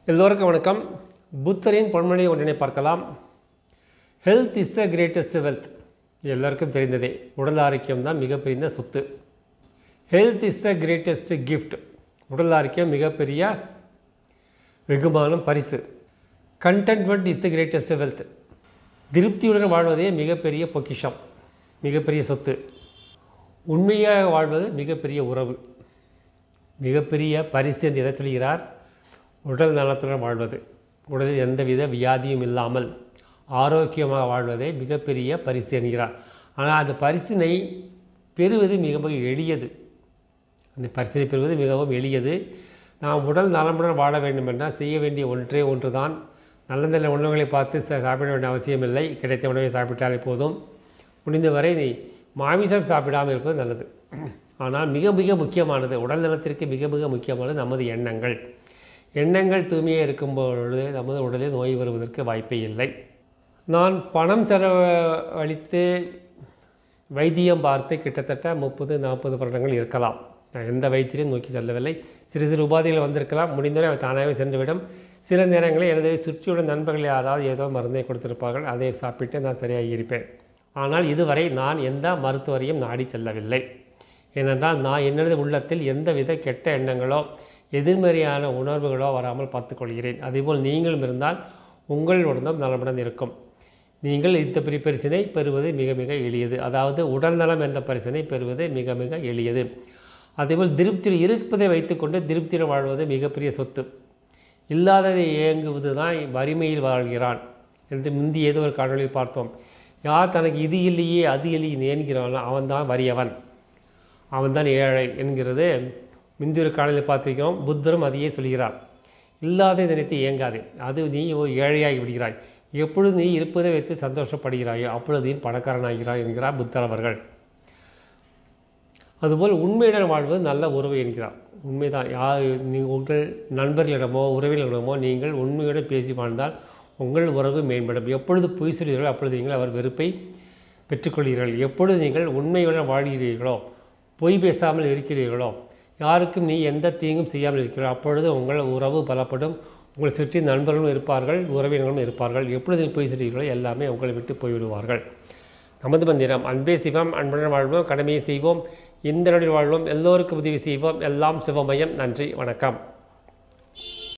எல்லோருக்கும் வணக்கம். புத்தரின் பொன்மொழி ஒன்றினை பார்க்கலாம். Health is the greatest wealth. எல்லாருக்கும் தெரிந்ததே. உடல் ஆரோக்கியம் தான் மிகப்பெரிய சொத்து. Health is the greatest gift. உடல் ஆரோக்கியம் மிகப்பெரிய வெகுமானம், பரிசு. Contentment is the greatest wealth. திருப்தியுடன் வாழ்வதே மிகப்பெரிய பொக்கிஷம், மிகப்பெரிய சொத்து. உண்மையாக வாழ்வது மிகப்பெரிய உறவு, மிகப்பெரிய பரிசு என்று எதை சொல்கிறார்? உடல் நலத்துடன் வாழ்வது, உடலில் எந்தவித வியாதியும் இல்லாமல் ஆரோக்கியமாக வாழ்வதே மிகப்பெரிய பரிசு என்கிறார். ஆனால் அந்த பரிசினை பெறுவது மிக மிக எளியது. அந்த பரிசினை பெறுவது மிகவும் எளியது. நாம் உடல் நலமுடன் வாழ வேண்டும் என்றால் செய்ய வேண்டிய ஒன்றே ஒன்று தான். நல்ல நல்ல உணவுகளை பார்த்து சாப்பிட வேண்டிய அவசியமில்லை. கிடைத்த உணவை சாப்பிட்டாலே போதும். முடிந்தவரை மாமிசம் சாப்பிடாமல் இருப்பது நல்லது. ஆனால் மிக மிக முக்கியமானது, உடல் நலத்திற்கு மிக மிக முக்கியமானது நமது எண்ணங்கள். எண்ணங்கள் தூய்மையாக இருக்கும் பொழுது நமது உடலில் நோய் வருவதற்கு வாய்ப்பே இல்லை. நான் பணம் செலவழித்து வைத்தியம் பார்த்து கிட்டத்தட்ட 30-40 வருடங்கள் இருக்கலாம். நான் எந்த வைத்தியரையும் நோக்கி செல்லவில்லை. சிறு சிறு உபாதைகள் வந்திருக்கலாம். முடிந்தவரை அவை தானாகவே சென்றுவிடும். சில நேரங்களில் எனது சுற்றியுள்ள நண்பர்கள் யாராவது ஏதோ மருந்தை கொடுத்திருப்பார்கள். அதை சாப்பிட்டு நான் சரியாகி இருப்பேன். ஆனால் இதுவரை நான் எந்த மருத்துவரையும் நாடி செல்லவில்லை. ஏனென்றால் நான் என்னது உள்ளத்தில் எந்தவித கெட்ட எண்ணங்களோ எதிர்மறையான உணர்வுகளோ வராமல் பார்த்துக்கொள்கிறேன். அதேபோல் நீங்களும் இருந்தால் உங்கள் உடம்பும் நலமுடன் இருக்கும். நீங்கள் இந்த பரிசினை பெறுவது மிக மிக எளியது. அதாவது உடல் நலம் என்ற பரிசினை பெறுவது மிக மிக எளியது. அதேபோல் திருப்தியில் இருப்பதை வைத்துக்கொண்டு திருப்தியில் வாழ்வது மிகப்பெரிய சொத்து. இல்லாததை இயங்குவது தான் வறுமையில் வாழ்கிறான் என்று முந்தி ஏதோ ஒரு காணொலியில் பார்த்தோம். யார் தனக்கு இது இல்லையே அது இல்லையே என்கிறானோ அவன்தான் வறியவன், அவன்தான் ஏழை என்கிறது முந்தி ஒரு காலையில் பார்த்துருக்கிறோம். புத்தரும் அதையே சொல்கிறார். இல்லாத நினைத்து இயங்காதே, அது நீ ஏழையாகி விடுகிறாய். எப்பொழுது நீ இருப்பதை வைத்து சந்தோஷப்படுகிறாயோ அப்பொழுது நீ பணக்காரனாகிறாய் என்கிறார் புத்தர் அவர்கள். அதுபோல் உண்மையுடன் வாழ்வது நல்ல உறவு என்கிறார். உண்மைதான். உங்கள் நண்பர்களிடமோ உறவினர்களிடமோ நீங்கள் உண்மையுடன் பேசி வாழ்ந்தால் உங்கள் உறவு மேம்படும். எப்பொழுது பொய் சொல்கிறீர்களோ அப்பொழுது நீங்கள் அவர் வெறுப்பை பெற்றுக்கொள்கிறீர்கள். எப்பொழுது நீங்கள் உண்மையுடன் வாழ்கிறீர்களோ, பொய் பேசாமல் இருக்கிறீர்களோ, யாருக்கும் நீ எந்த தீங்கும் செய்யாமல் இருக்கிறீர்களோ அப்பொழுது உங்கள் உறவு பலப்படும். உங்களை சுற்றி நண்பர்களும் இருப்பார்கள், உறவினர்களும் இருப்பார்கள். எப்பொழுது போய் சொல்கிறீர்களோ எல்லாமே உங்களை விட்டு போய்விடுவார்கள். நமது மந்திரம் அன்பே சிவம். அன்புடன் வாழ்வோம், கடமையை செய்வோம், இந்த நொடியில் வாழ்வோம், எல்லோருக்கும் உதவி செய்வோம். எல்லாம் சிவமயம். நன்றி, வணக்கம்.